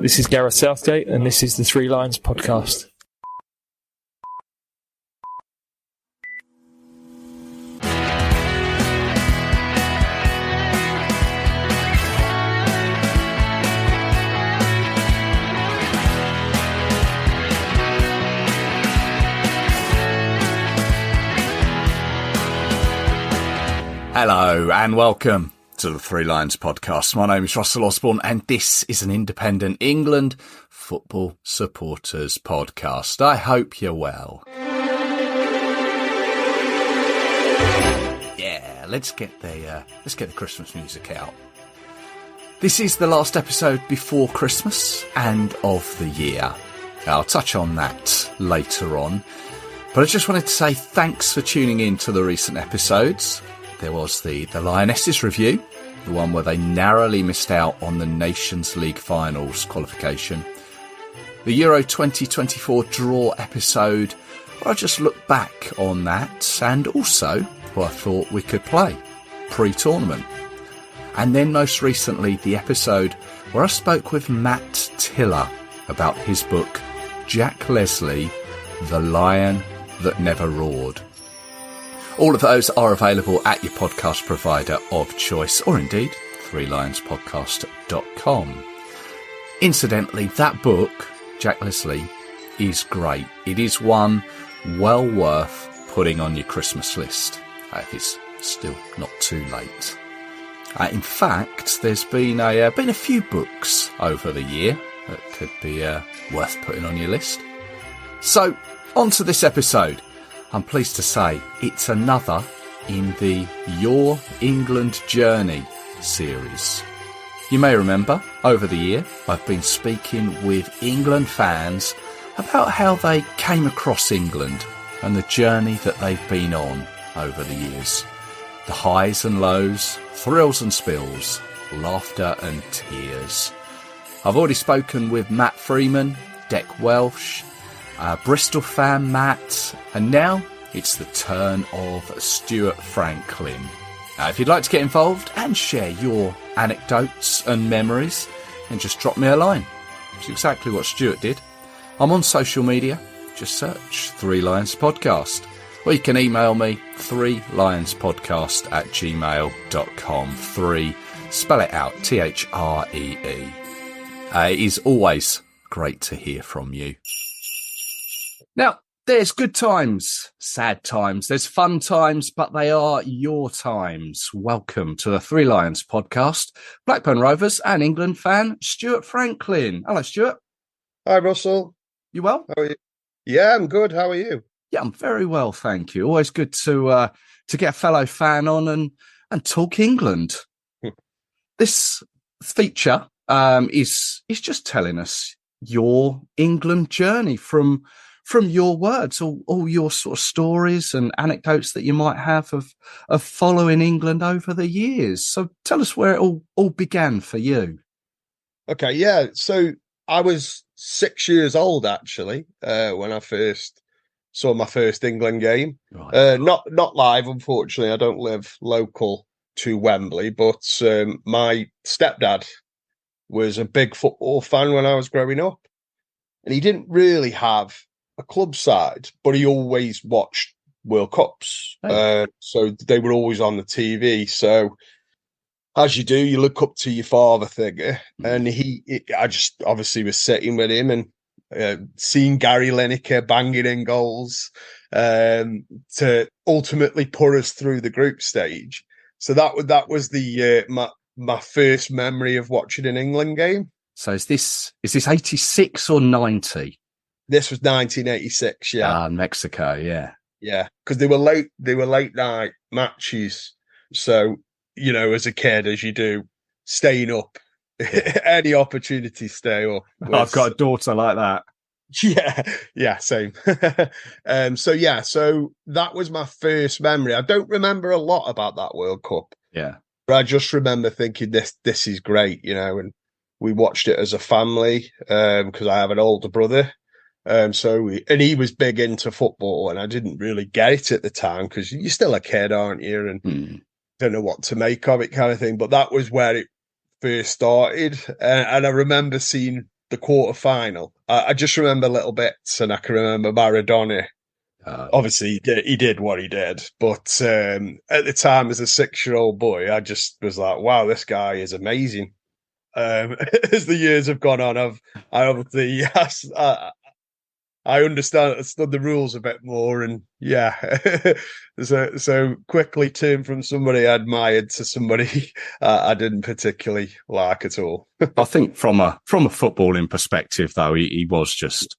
This is Gareth Southgate, and this is the Three Lions podcast. Hello and welcome to the Three Lions podcast. My name is Russell Osborne and this is an independent England football supporters podcast. I hope you're well. Yeah, let's get the Christmas music out. This is the last episode before Christmas and of the year. I'll touch on that later on, but I just wanted to say thanks for tuning in to the recent episodes. There was the Lionesses review, the one where they narrowly missed out on the Nations League finals qualification. The Euro 2024 draw episode, where I just looked back on that and also who I thought we could play pre-tournament. And then most recently, the episode where I spoke with Matt Tiller about his book, Jack Leslie, The Lion That Never Roared. All of those are available at your podcast provider of choice, or indeed, threelionspodcast.com. Incidentally, that book, Jack Leslie, is great. It is one well worth putting on your Christmas list, if it's still not too late. In fact, there's been a few books over the year that could be worth putting on your list. So, on to this episode. I'm pleased to say it's another in the Your England Journey series. You may remember, over the year, I've been speaking with England fans about how they came across England and the journey that they've been on over the years. The highs and lows, thrills and spills, laughter and tears. I've already spoken with Matt Freeman, Deck Welsh, Bristol fan Matt, and now it's the turn of Stuart Franklin. If you'd like to get involved and share your anecdotes and memories, then just drop me a line. It's exactly what Stuart did. I'm on social media, just search Three Lions Podcast, or you can email me, threelionspodcast@gmail.com. Three, spell it out, T-H-R-E-E. It is always great to hear from you. Now, there's good times, sad times, there's fun times, but they are your times. Welcome to the Three Lions podcast. Blackburn Rovers and England fan, Stuart Franklin. Hello, Stuart. Hi, Russell. You well? How are you? Yeah, I'm good. How are you? Yeah, I'm very well, thank you. Always good to get a fellow fan on and talk England. This feature is just telling us your England journey from your words, all your sort of stories and anecdotes that you might have of following England over the years. So tell us where it all began for you. Okay, yeah. So I was 6 years old, actually, when I first saw my first England game. Right. Not live, unfortunately. I don't live local to Wembley, but my stepdad was a big football fan when I was growing up. And he didn't really have a club side, but he always watched World Cups. Oh. So they were always on the TV. So as you do, you look up to your father figure. And I just obviously was sitting with him and seeing Gary Lineker banging in goals to ultimately put us through the group stage. So that was the my first memory of watching an England game. So is this 86 or 90? This was 1986, yeah. Mexico, yeah. Yeah, because they were late night matches. So, as a kid, as you do, staying up, any opportunity, stay up. I've got a daughter like that. Yeah, same. So that was my first memory. I don't remember a lot about that World Cup. Yeah. But I just remember thinking this is great, and we watched it as a family, because I have an older brother. And he was big into football, and I didn't really get it at the time because you're still a kid, aren't you? And don't know what to make of it, kind of thing. But that was where it first started, and I remember seeing the quarter final, I just remember little bits, and I can remember Maradona. Obviously, he did what he did, but at the time, as a 6-year-old boy, I just was like, "Wow, this guy is amazing." As the years have gone on, I obviously I understand the rules a bit more, and so quickly turned from somebody I admired to somebody I didn't particularly like at all. I think from a footballing perspective, though, he was just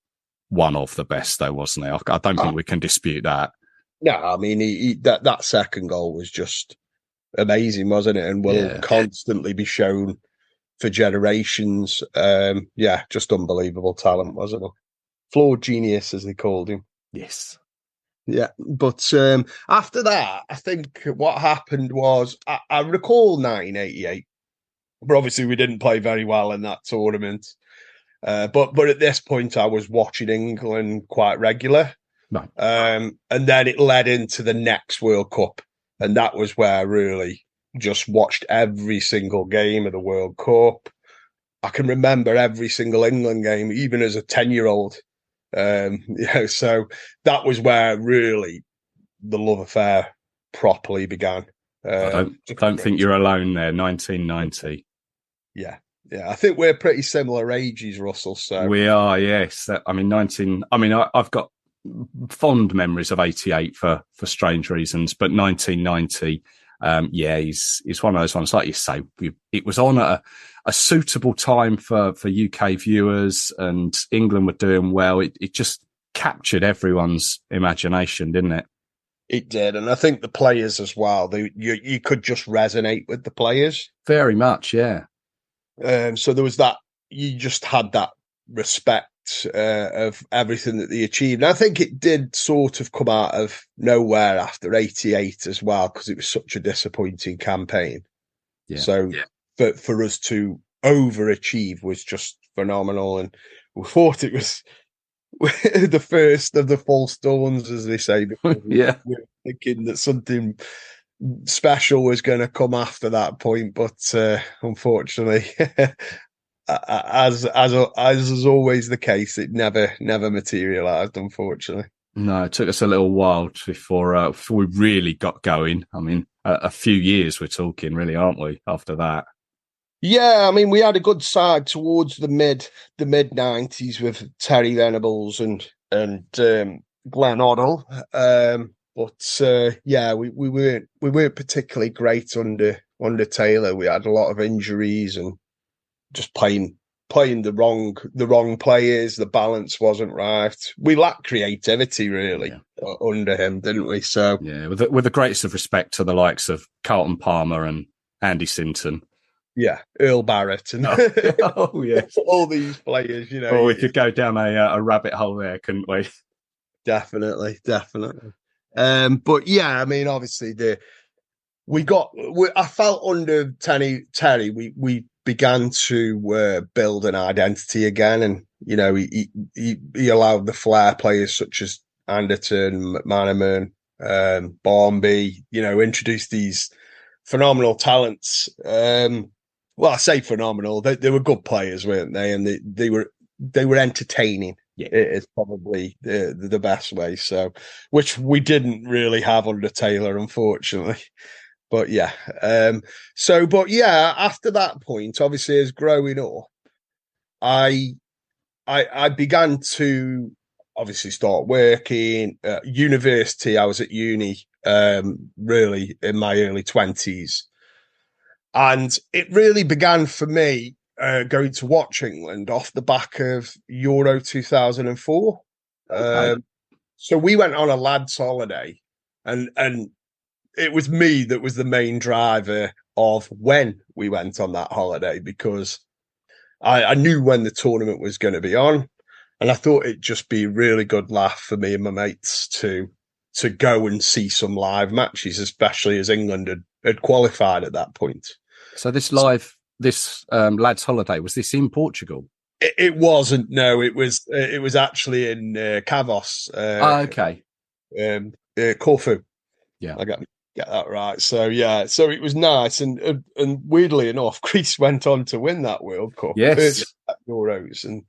one of the best, though, wasn't he? I don't think we can dispute that. No, I mean that second goal was just amazing, wasn't it? And will constantly be shown for generations. Just unbelievable talent, wasn't it? Flawed genius, as they called him. Yes. Yeah. But after that, I think what happened was, I recall 1988, but obviously we didn't play very well in that tournament. But at this point, I was watching England quite regular. Right. And then it led into the next World Cup. And that was where I really just watched every single game of the World Cup. I can remember every single England game, even as a 10-year-old. So that was where really the love affair properly began. I don't think you're alone there. 1990. Yeah. I think we're pretty similar ages, Russell. So we are, yes. I've got fond memories of 88 for strange reasons, but 1990, he's one of those ones, like you say. It was on at a suitable time for UK viewers, and England were doing well. It just captured everyone's imagination, didn't it? It did, and I think the players as well. You could just resonate with the players very much, yeah. So there was that. You just had that respect of everything that they achieved. And I think it did sort of come out of nowhere after 88 as well, because it was such a disappointing campaign. Yeah. So for us to overachieve was just phenomenal, and we thought it was the first of the false dawns, as they say. Yeah, we were thinking that something special was going to come after that point, but unfortunately, as is always the case, it never materialised. Unfortunately, no. It took us a little while before we really got going. I mean, a few years we're talking, really, aren't we? After that, yeah. I mean, we had a good side towards the mid 90s with Terry Venables and Glenn Hoddle. But we weren't particularly great under Taylor. We had a lot of injuries and just playing the wrong players. The balance wasn't right. We lacked creativity really under him, didn't we? So with the greatest of respect to the likes of Carlton Palmer and Andy Sinton. Yeah, Earl Barrett and yes, all these players. You know, well, we could go down a rabbit hole there, couldn't we? Definitely. But yeah, I mean, obviously I felt under Terry, we began to build an identity again, and you know, he allowed the flair players such as Anderton, McManaman, Barmby, you know, introduced these phenomenal talents. Well, I say phenomenal; they were good players, weren't they? And they were entertaining. Yeah, it's probably the best way. So, which we didn't really have under Taylor, unfortunately. But after that point, obviously, as growing up, I began to obviously start working at university. I was at uni, really in my early 20s, and it really began for me. Going to watch England off the back of Euro 2004. Okay. So we went on a lads' holiday, and it was me that was the main driver of when we went on that holiday, because I knew when the tournament was going to be on, and I thought it'd just be a really good laugh for me and my mates to go and see some live matches, especially as England had qualified at that point. So this lads' holiday, was this in Portugal? It wasn't. No, it was actually in Kavos. Okay. Corfu. Yeah. I got Get that right. So yeah, so it was nice, and weirdly enough, Greece went on to win that World Cup. Yes, Euros, and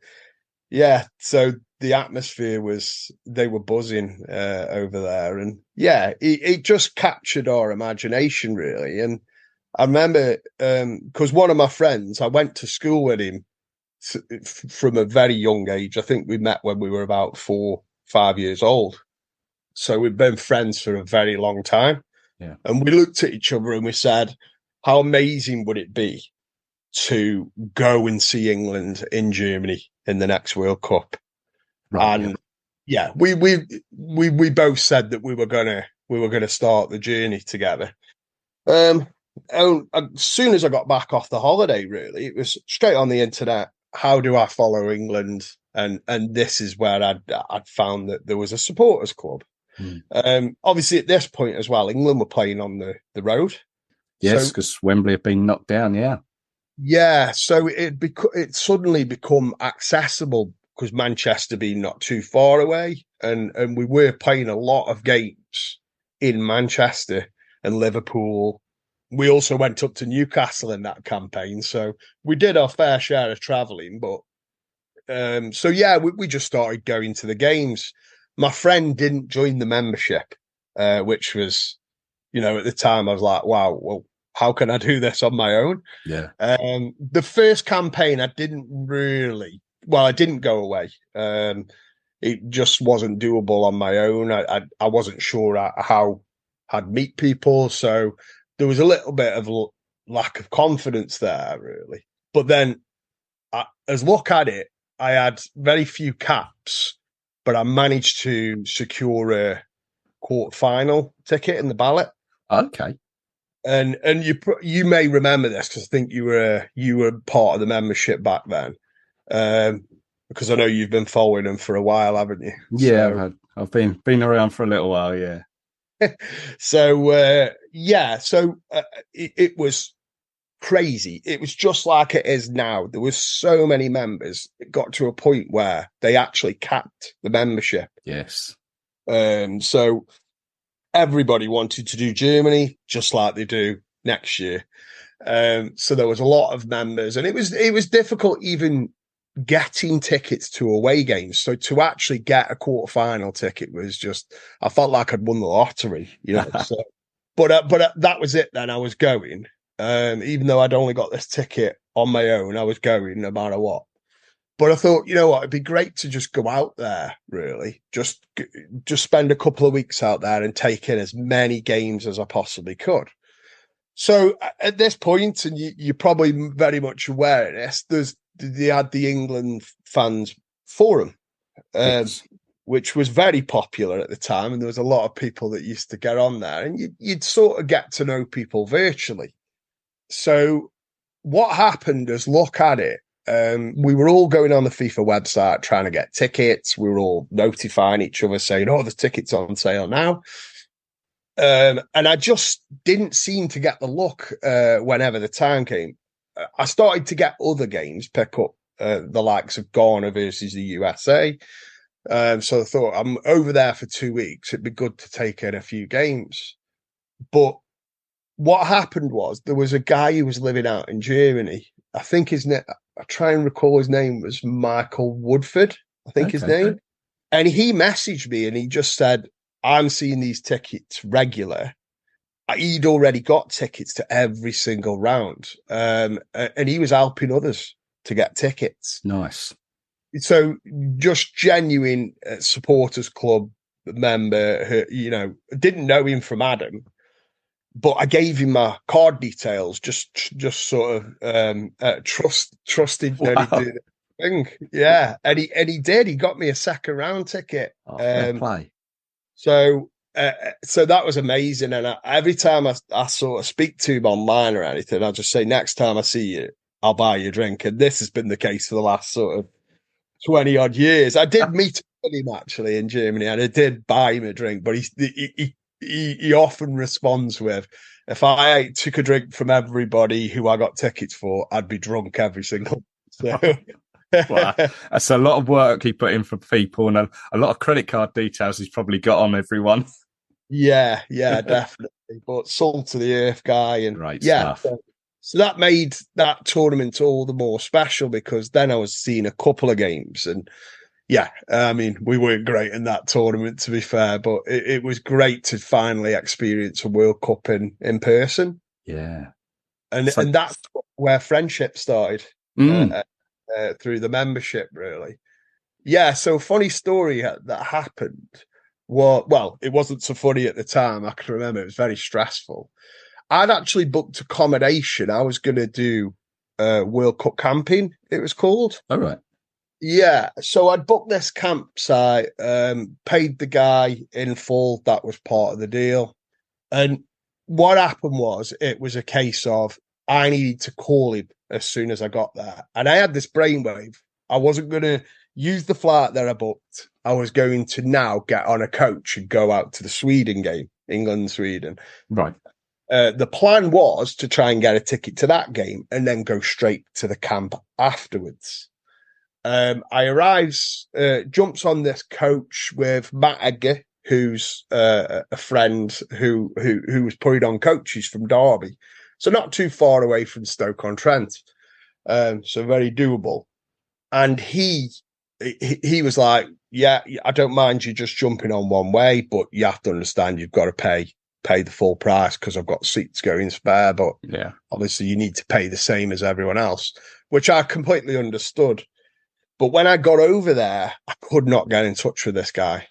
yeah, so the atmosphere was, they were buzzing over there, and yeah, it just captured our imagination really. And I remember because one of my friends, I went to school with him from a very young age. I think we met when we were about 4-5 years old, so we've been friends for a very long time. Yeah. And we looked at each other and we said, how amazing would it be to go and see England in Germany in the next World Cup? Right, and yeah, we both said that we were gonna start the journey together. And as soon as I got back off the holiday, really, it was straight on the internet. How do I follow England? And this is where I'd found that there was a supporters club. Obviously, at this point as well, England were playing on the road. Yes, because Wembley had been knocked down. Yeah. So it suddenly become accessible because Manchester being not too far away, and we were playing a lot of games in Manchester and Liverpool. We also went up to Newcastle in that campaign, so we did our fair share of travelling. But so yeah, we just started going to the games. My friend didn't join the membership, which was, at the time I was like, wow, well, how can I do this on my own? Yeah. The first campaign, I didn't go away. It just wasn't doable on my own. I wasn't sure how I'd meet people. So there was a little bit of lack of confidence there, really. But then, as luck had it, I had very few caps, but I managed to secure a quarter-final ticket in the ballot. Okay. And you may remember this because I think you were part of the membership back then, because I know you've been following them for a while, haven't you? Yeah, so, I've been around for a little while. Yeah. So it was crazy. It was just like it is now. There was so many members. It got to a point where they actually capped the membership. Yes. So everybody wanted to do Germany just like they do next year. So there was a lot of members, and it was difficult even getting tickets to away games. So to actually get a quarter-final ticket was just, I felt like I'd won the lottery, So, but that was it. Then I was going, even though I'd only got this ticket on my own, I was going no matter what. But I thought, it'd be great to just go out there, really, just spend a couple of weeks out there and take in as many games as I possibly could. So at this point, and you're probably very much aware of this, they had the England fans forum, Yes. which was very popular at the time, and there was a lot of people that used to get on there, and you'd sort of get to know people virtually. So what happened is, look at it. We were all going on the FIFA website trying to get tickets. We were all notifying each other saying, the ticket's on sale now. And I just didn't seem to get the luck whenever the time came. I started to get other games pick up, the likes of Ghana versus the USA. So I thought, I'm over there for 2 weeks. It'd be good to take in a few games. But what happened was, there was a guy who was living out in Germany. I think I try and recall his name was Michael Woodford, I think his name. And he messaged me and he just said, I'm seeing these tickets regular. He'd already got tickets to every single round. And he was helping others to get tickets. Nice. So just genuine supporters club member who, didn't know him from Adam, but I gave him my card details, just sort of trusted that he'd do the thing. Yeah. And he did. He got me a second round ticket. Fair play. So that was amazing. And every time I sort of speak to him online or anything, I'll just say, next time I see you, I'll buy you a drink. And this has been the case for the last sort of 20 odd years. I did meet him actually in Germany, and I did buy him a drink, but he often responds with, if I took a drink from everybody who I got tickets for, I'd be drunk every single. So. Wow. That's a lot of work he put in for people, and a lot of credit card details he's probably got on everyone. Yeah, definitely. but salt of the earth guy, and Great yeah. stuff. So that made that tournament all the more special because then I was seeing a couple of games, and yeah, I mean, we weren't great in that tournament, to be fair, but it was great to finally experience a World Cup in person. Yeah. And that's where friendship started through the membership, really. Yeah, so funny story that happened. Well, it wasn't so funny at the time. I can remember it was very stressful. I'd actually booked accommodation. I was going to do World Cup camping, it was called. All right. Yeah, so I'd booked this campsite, paid the guy in full. That was part of the deal. And what happened was, it was a case of I needed to call him as soon as I got there. And I had this brainwave. I wasn't going to use the flight that I booked. I was going to now get on a coach and go out to the Sweden game, England-Sweden. Right. The plan was to try and get a ticket to that game and then go straight to the camp afterwards. I arrives, jumps on this coach with Matt Edgar, who's a friend who was putting on coaches from Derby, so not too far away from Stoke-on-Trent, so very doable. And he was like, "Yeah, I don't mind you just jumping on one way, but you have to understand you've got to pay the full price because I've got seats going spare. But yeah, obviously you need to pay the same as everyone else," which I completely understood. But when I got over there, I could not get in touch with this guy,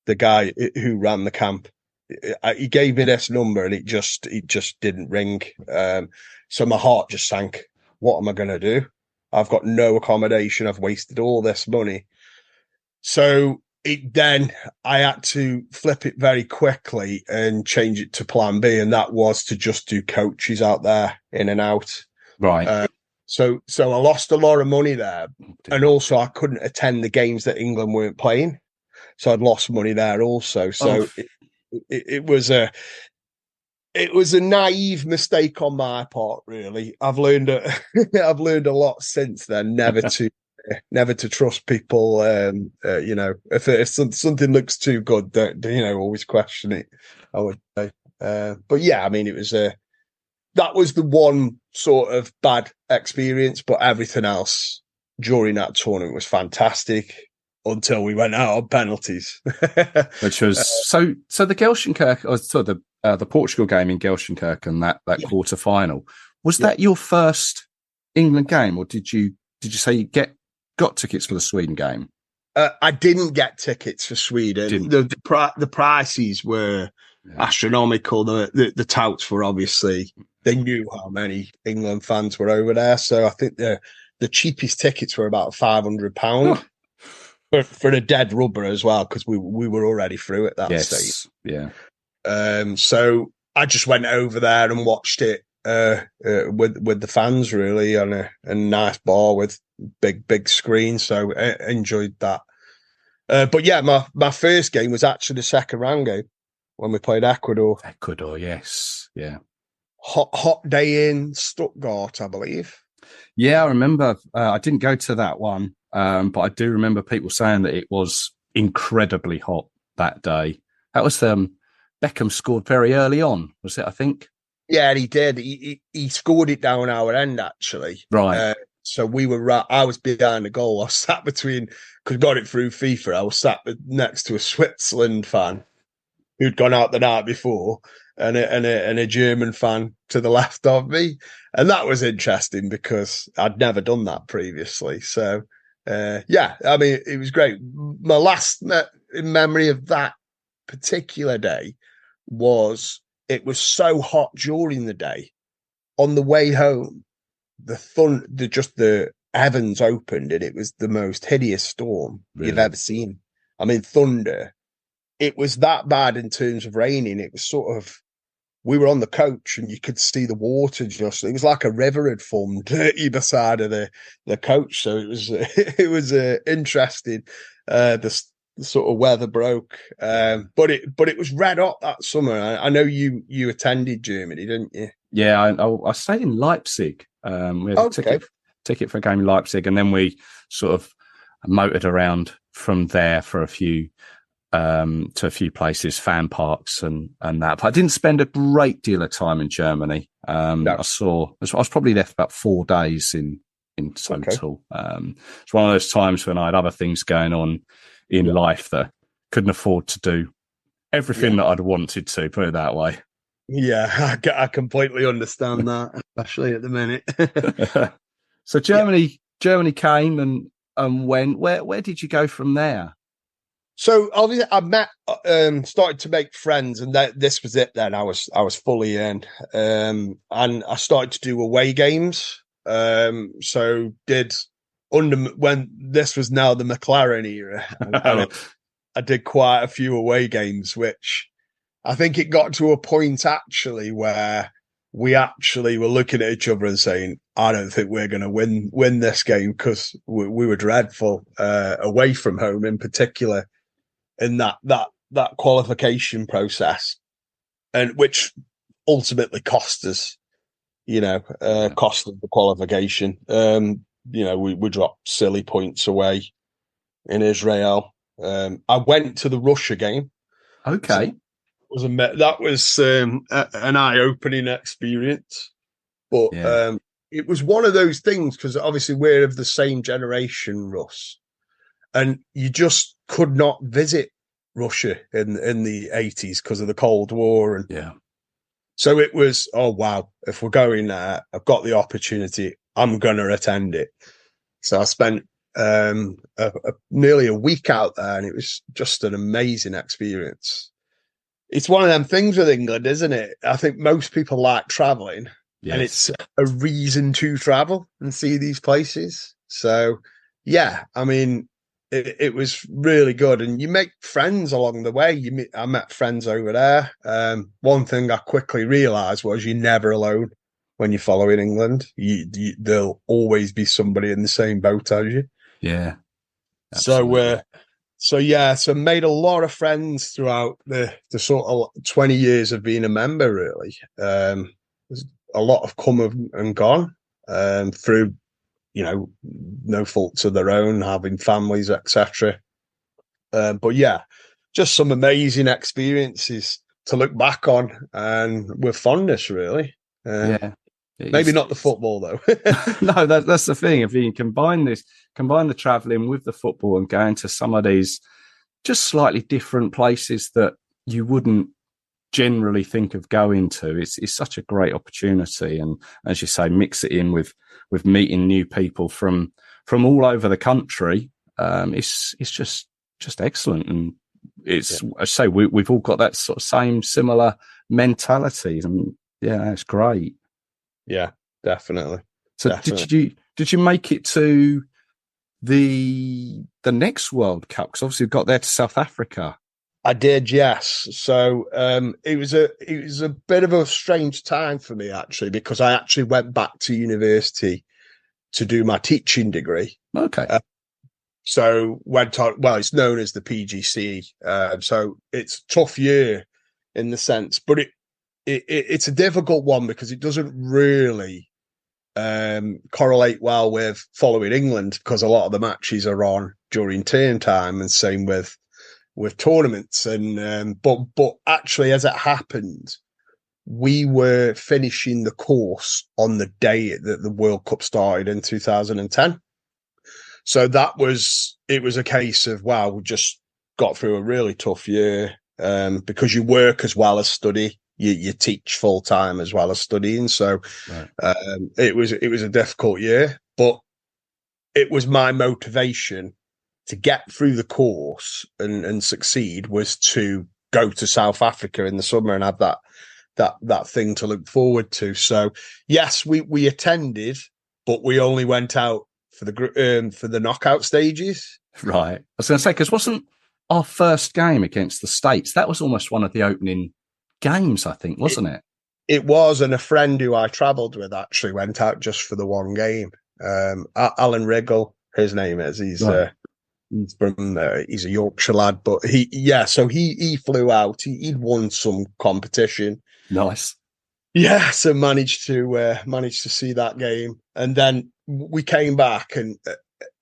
the guy who ran the camp. He gave me this number and it just didn't ring. So my heart just sank. What am I going to do? I've got no accommodation. I've wasted all this money. So then I had to flip it very quickly and change it to plan B. And that was to just do coaches out there in and out. Right. So I lost a lot of money there, and also I couldn't attend the games that England weren't playing, so I'd lost money there also. So it was a naive mistake on my part, really. I've learned a lot since then. Never to trust people. If something looks too good, don't always question it, I would say. But yeah, I mean, that was the one sort of bad experience, but everything else during that tournament was fantastic until we went out on penalties. Which was so the Gelsenkirchen, the Portugal game in Gelsenkirchen, that quarter final. Was that your first England game, or did you say you got tickets for the Sweden game? I didn't get tickets for Sweden. The prices were astronomical. The touts were obviously, they knew how many England fans were over there. So I think the cheapest tickets were about £500 for a dead rubber as well, because we were already through at that stage. Yeah. So I just went over there and watched it with the fans, really, on a nice bar with big screen. So I enjoyed that. But yeah, my first game was actually the second round game when we played Ecuador. Ecuador, yes, yeah. Hot day in Stuttgart, I believe. Yeah, I remember. I didn't go to that one, but I do remember people saying that it was incredibly hot that day. That was Beckham scored very early on, was it? I think. Yeah, he did. He scored it down our end, actually. Right. So we were I was behind the goal. I was sat between, because got it through FIFA. I was sat next to a Switzerland fan who'd gone out the night before, and a German fan to the left of me, and that was interesting because I'd never done that previously. So yeah, I mean, it was great. My last memory of that particular day was it was so hot during the day. On the way home, the heavens opened and it was the most hideous storm you've ever seen. I mean, thunder. It was that bad in terms of raining. It was sort of, we were on the coach and you could see the water it was like a river had formed either side of the coach. So it was interesting. The sort of weather broke, but it was red hot that summer. I know you attended Germany, didn't you? Yeah, I stayed in Leipzig. We had a ticket for a game in Leipzig, and then we sort of motored around from there for a few to a few places, fan parks and that. But I didn't spend a great deal of time in Germany. No. I was probably there for about 4 days in total. Okay. It's one of those times when I had other things going on in life that couldn't afford to do everything that I'd wanted to, put it that way. Yeah, I completely understand that, especially at the minute. So Germany came and went. Where did you go from there? So obviously I started to make friends, and this was it. Then I was fully in, and I started to do away games. So when this was now the McLaren era, and I did quite a few away games, which I think it got to a point actually where we actually were looking at each other and saying, I don't think we're going to win this game, because we were dreadful away from home in particular in that qualification process, and which ultimately cost us, cost of the qualification. We dropped silly points away in Israel. I went to the Russia game. Okay. So that was an eye-opening experience, but it was one of those things, because obviously we're of the same generation, Russ, and you just could not visit Russia in the 80s because of the Cold War, and so it was, oh wow, if we're going there, I've got the opportunity, I'm going to attend it. So I spent nearly a week out there, and it was just an amazing experience. It's one of them things with England, isn't it? I think most people like traveling, and it's a reason to travel and see these places. So, I mean, it was really good, and you make friends along the way. I met friends over there. One thing I quickly realised was you're never alone when you're following England. There'll always be somebody in the same boat as you. Yeah. Absolutely. So made a lot of friends throughout the sort of 20 years of being a member, really. There's a lot have come and gone through, no faults of their own, having families, etc. But just some amazing experiences to look back on, and with fondness, really. Maybe not the football, though. No, that's the thing. If you combine the travelling with the football and going to some of these just slightly different places that you wouldn't generally think of going to, it's such a great opportunity. And as you say, mix it in with meeting new people from all over the country. It's just excellent. And it's, I say, we've all got that sort of similar mentality, and it's great. Yeah, definitely. So definitely. Did you make it to the next World Cup? Because obviously you got there to South Africa. I did, yes. So it was a bit of a strange time for me, actually, because I actually went back to university to do my teaching degree. Okay. So went on. Well, it's known as the PGC. So it's a tough year in the sense, but it's a difficult one because it doesn't really correlate well with following England, because a lot of the matches are on during term time, and same with tournaments. And but actually, as it happened, we were finishing the course on the day that the World Cup started in 2010. So it was a case of, wow, we just got through a really tough year, because you work as well as study. You teach full time as well as studying. So it was a difficult year, but it was my motivation to get through the course and succeed, was to go to South Africa in the summer and have that thing to look forward to. So yes, we attended, but we only went out for the knockout stages. Right. I was going to say, because wasn't our first game against the States, that was almost one of the opening games, I think, wasn't it? It was, and a friend who I travelled with actually went out just for the one game. Alan Riggle, his name is. He's right. He's a Yorkshire lad, but he flew out. He'd won some competition. Nice. Yeah, so managed to see that game, and then we came back, and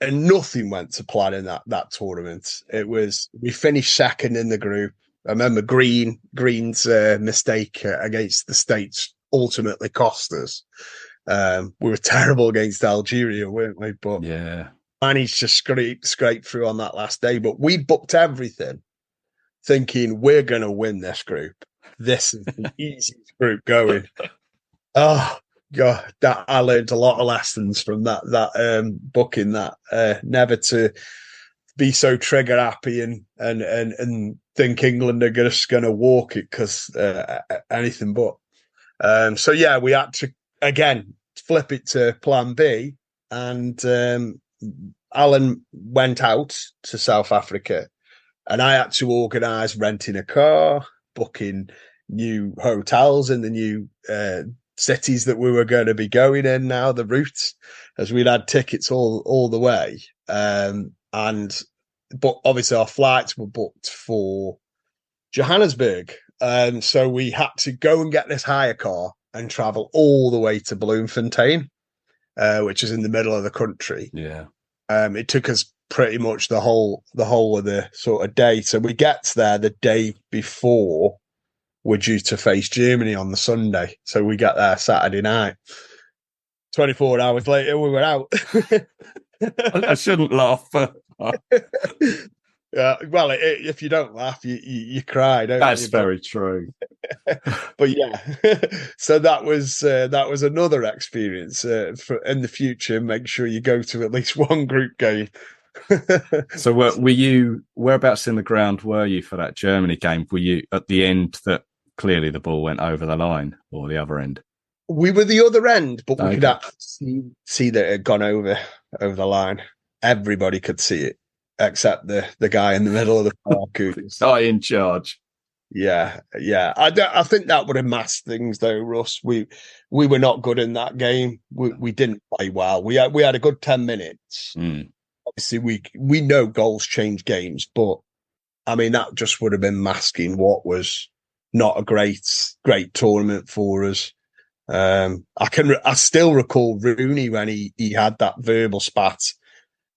and nothing went to plan in that tournament. We finished second in the group. I remember Green's mistake against the States ultimately cost us. We were terrible against Algeria, weren't we? But managed to scrape through on that last day. But we booked everything thinking we're going to win this group. This is the easiest group going. Oh God, that I learned a lot of lessons from that booking. That never to be so trigger happy and think England are just going to walk it because anything but. So yeah, we had to again flip it to Plan B, and Alan went out to South Africa. And I had to organise renting a car, booking new hotels in the new cities that we were going to be going in now, the routes, as we'd had tickets all the way. But obviously our flights were booked for Johannesburg. So we had to go and get this hire car and travel all the way to Bloemfontein, which is in the middle of the country. Yeah. It took us pretty much the whole of the sort of day. So we get there the day before we're due to face Germany on the Sunday. So we get there Saturday night. 24 hours later, we were out. I shouldn't laugh. But... well, if you don't laugh, you cry, don't That's you? very true. But yeah, so that was another experience for in the future. Make sure you go to at least one group game. So were you, whereabouts in the ground were you for that Germany game? Were you at the end that clearly the ball went over the line, or the other end? We were the other end, but we could actually see that it had gone over the line. Everybody could see it except the guy in the middle of the park. The guy in charge. Yeah. I think that would have masked things, though, Russ. We were not good in that game. We didn't play well. We had a good 10 minutes. Obviously, we know goals change games, but I mean that just would have been masking what was not a great tournament for us. I still recall Rooney when he had that verbal spat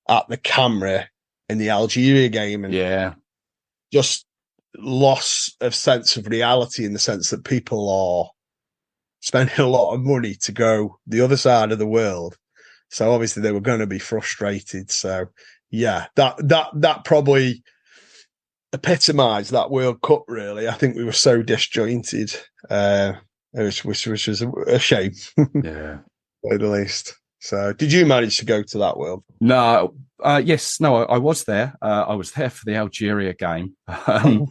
at the camera in the Algeria game, and just loss of sense of reality in the sense that people are spending a lot of money to go the other side of the world. So obviously they were going to be frustrated. So yeah, that probably epitomised that World Cup. Really, I think we were so disjointed, which was a shame. Yeah, at least. So, did you manage to go to that World? No, yes, no, I was there. I was there for the Algeria game. Wow.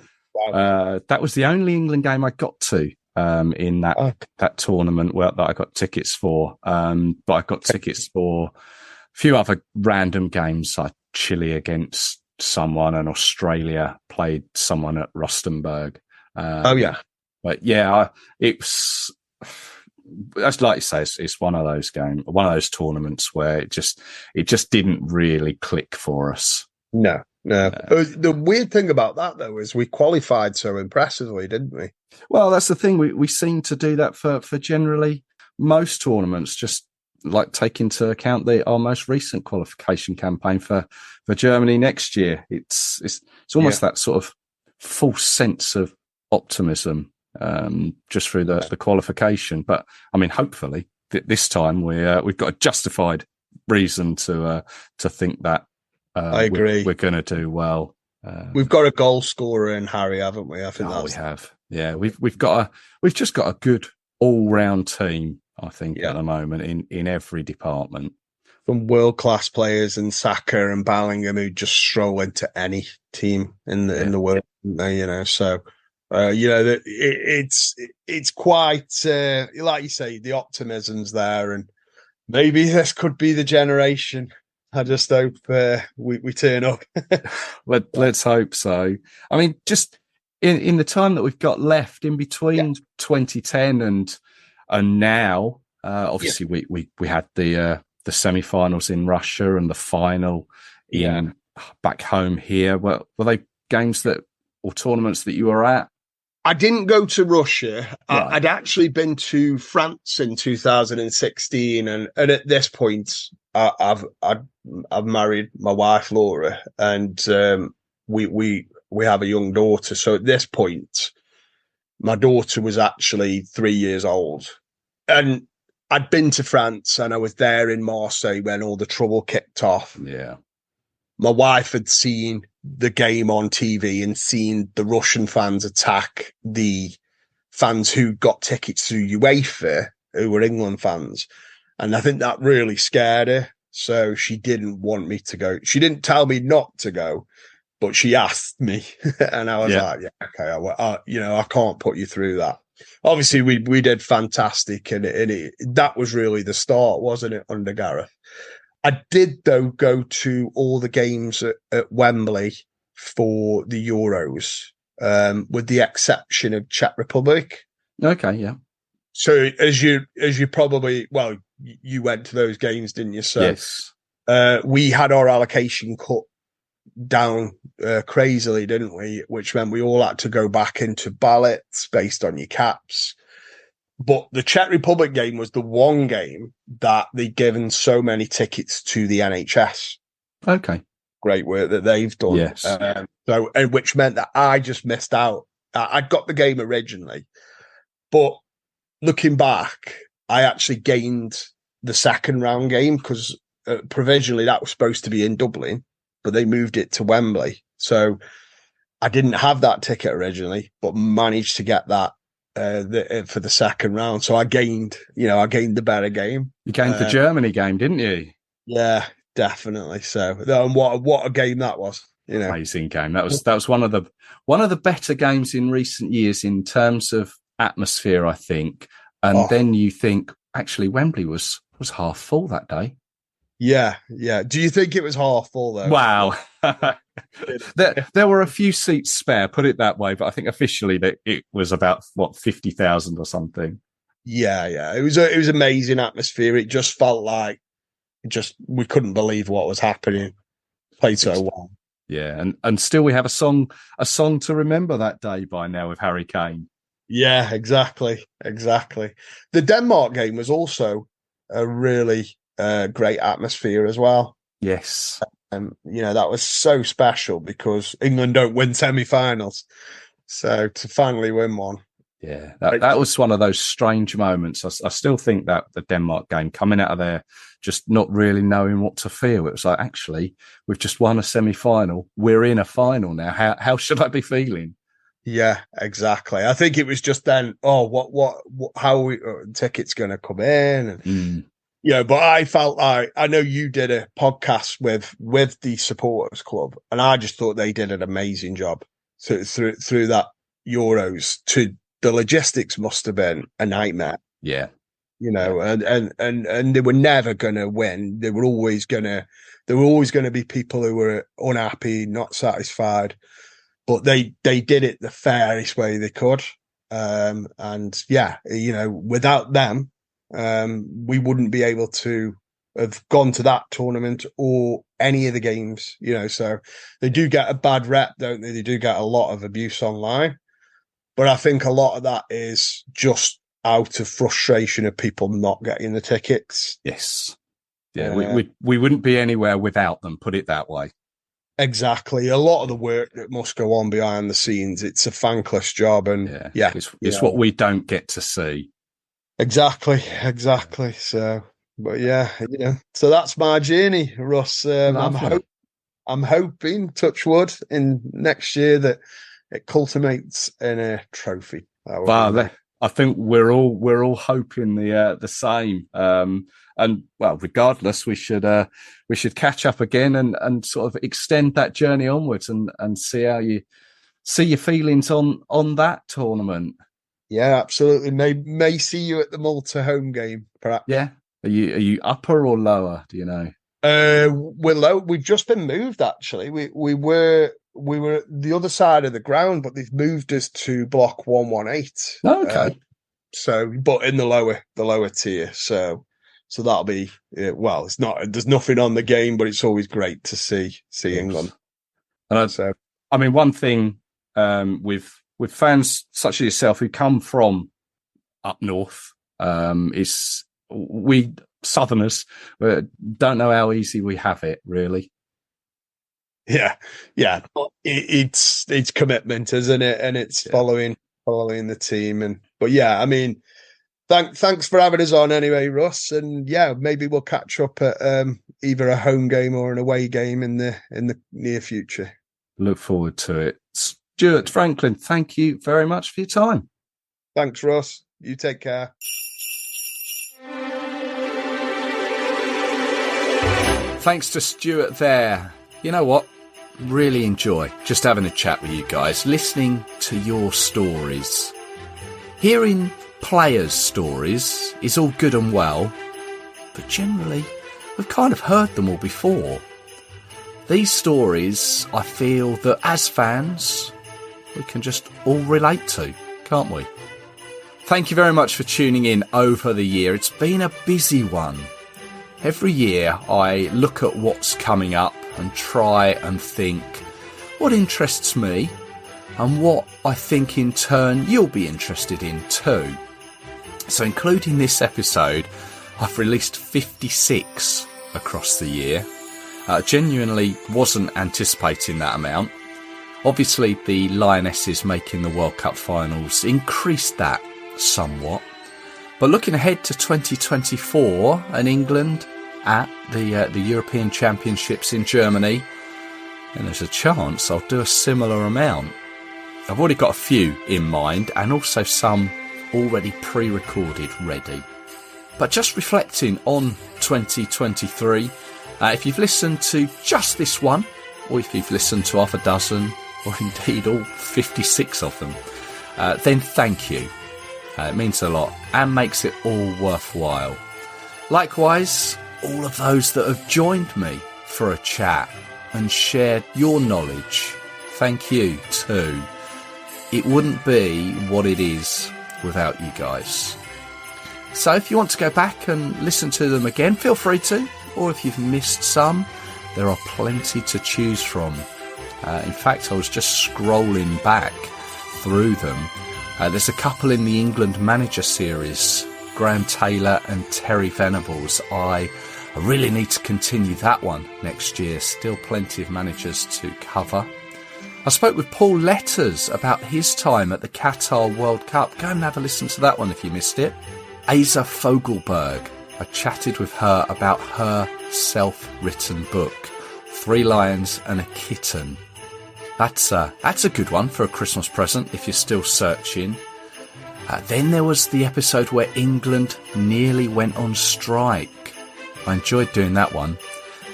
That was the only England game I got to in that tournament that I got tickets for. But I got tickets for a few other random games, like Chile against someone, and Australia played someone at Rustenburg. But yeah, it's like you say, it's one of those tournaments where it just didn't really click for us. No. The weird thing about that, though, is we qualified so impressively, didn't we? Well, that's the thing. We seem to do that for generally most tournaments, just like take into account our most recent qualification campaign for Germany next year. It's almost that sort of false sense of optimism just through the qualification. But I mean, hopefully this time we've got a justified reason to think that. I agree. We're going to do well. We've got a goal scorer in Harry, haven't we? I think we have. Yeah, we've just got a good all-round team. I think at the moment in every department. From world-class players in Saka and Bellingham who just stroll into any team in the world. So it's quite like you say, the optimism's there, and maybe this could be the generation. I just hope we turn up. Let's hope so. I mean, just in the time that we've got left in between 2010 and now, obviously we had the semi-finals in Russia and the final back home here. Were they games or tournaments that you were at? I didn't go to Russia. Right. I'd actually been to France in 2016, and at this point, I've married my wife Laura, and we have a young daughter. So at this point, my daughter was actually 3 years old, and I'd been to France, and I was there in Marseille when all the trouble kicked off. Yeah. My wife had seen the game on TV and seen the Russian fans attack the fans who got tickets through UEFA, who were England fans. And I think that really scared her. So she didn't want me to go. She didn't tell me not to go, but she asked me. And I was like, yeah, okay, I can't put you through that. Obviously, we did fantastic. And that was really the start, wasn't it, under Gareth? I did, though, go to all the games at Wembley for the Euros, with the exception of Czech Republic. Okay, yeah. So as you probably, well, you went to those games, didn't you? So yes. We had our allocation cut down crazily, didn't we? Which meant we all had to go back into ballots based on your caps. But the Czech Republic game was the one game that they'd given so many tickets to the NHS. Okay. Great work that they've done. Yes. So, which meant that I just missed out. I'd got the game originally, but looking back, I actually gained the second round game because provisionally that was supposed to be in Dublin, but they moved it to Wembley. So I didn't have that ticket originally, but managed to get that for the second round. So I gained the better game. You gained the Germany game, didn't you? Yeah, definitely. So, and what a game that was. Amazing game. That was one of the better games in recent years in terms of atmosphere, I think. And then you think actually Wembley was half full that day. Yeah. Do you think it was half full though? Wow. There were a few seats spare, put it that way, but I think officially that it was about 50,000 or something. Yeah. It was amazing atmosphere. It just felt like we couldn't believe what was happening. Played so well. Yeah, and still we have a song to remember that day by now with Harry Kane. Yeah, exactly. The Denmark game was also a really great atmosphere as well. Yes. That was so special because England don't win semi-finals. So to finally win one. Yeah, that was one of those strange moments. I still think that the Denmark game, coming out of there, just not really knowing what to feel. It was like, actually, we've just won a semi-final. We're in a final now. How should I be feeling? Yeah, exactly. I think it was just then, how are tickets going to come in? And, but I felt like, I know you did a podcast with the supporters club, and I just thought they did an amazing job through that Euros. The logistics must have been a nightmare. Yeah. And they were never going to win. There were always going to be people who were unhappy, not satisfied, but they did it the fairest way they could. Without them, we wouldn't be able to have gone to that tournament or any of the games, so they do get a bad rep, don't they? They do get a lot of abuse online, but I think a lot of that is just out of frustration of people not getting the tickets. Yes. Yeah, we wouldn't be anywhere without them, put it that way. Exactly. A lot of the work that must go on behind the scenes, it's a thankless job, and it's what we don't get to see. Exactly. So, but so that's my journey, Russ. I'm hoping, touch wood, in next year that it culminates in a trophy. Wow, I think we're all hoping the same. And well, regardless, we should catch up again and sort of extend that journey onwards and see how you see your feelings on that tournament. Yeah, absolutely. May see you at the Malta home game, perhaps. Yeah. Are you upper or lower? Do you know? We're low. We've just been moved. Actually, we were the other side of the ground, but they've moved us to block 118. Oh, okay. But in the lower tier. So that'll be it's not. There's nothing on the game, but it's always great to see England. And one thing with with fans such as yourself who come from up north. We Southerners don't know how easy we have it, really. Yeah. It's commitment, isn't it? And it's following the team. But yeah, I mean, thanks for having us on anyway, Russ. And yeah, maybe we'll catch up at either a home game or an away game in the near future. Look forward to it. Stuart Franklin, thank you very much for your time. Thanks, Russ. You take care. Thanks to Stuart there. You know what? Really enjoy just having a chat with you guys, listening to your stories. Hearing players' stories is all good and well, but generally, we've kind of heard them all before. These stories, I feel that as fans, we can just all relate to, can't we? Thank you very much for tuning in over the year. It's been a busy one. Every year I look at what's coming up and try and think what interests me and what I think in turn you'll be interested in too. So including this episode, I've released 56 across the year. Genuinely wasn't anticipating that amount. Obviously the Lionesses making the World Cup finals increased that somewhat. But looking ahead to 2024 and England at the European Championships in Germany, and there's a chance I'll do a similar amount. I've already got a few in mind and also some already pre-recorded ready. But just reflecting on 2023, if you've listened to just this one, or if you've listened to half a dozen, or indeed all 56 of them, then thank you. It means a lot and makes it all worthwhile. Likewise, all of those that have joined me for a chat and shared your knowledge, thank you too. It wouldn't be what it is without you guys. So if you want to go back and listen to them again, feel free to. Or if you've missed some, there are plenty to choose from. In fact, I was just scrolling back through them. There's a couple in the England Manager series, Graham Taylor and Terry Venables. I really need to continue that one next year. Still plenty of managers to cover. I spoke with Paul Letters about his time at the Qatar World Cup. Go and have a listen to that one if you missed it. Asa Fogelberg. I chatted with her about her self-written book, 3 Lions and a Kitten. That's a good one for a Christmas present if you're still searching. Then there was the episode where England nearly went on strike. I enjoyed doing that one.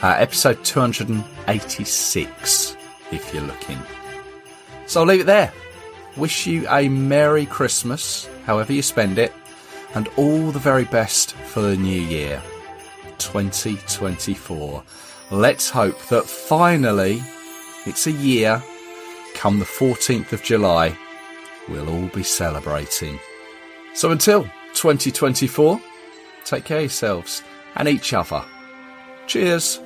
Episode 286, if you're looking. So I'll leave it there. Wish you a Merry Christmas, however you spend it, and all the very best for the new year, 2024. Let's hope that finally it's a year. Come the 14th of July, we'll all be celebrating. So until 2024, take care of yourselves and each other. Cheers.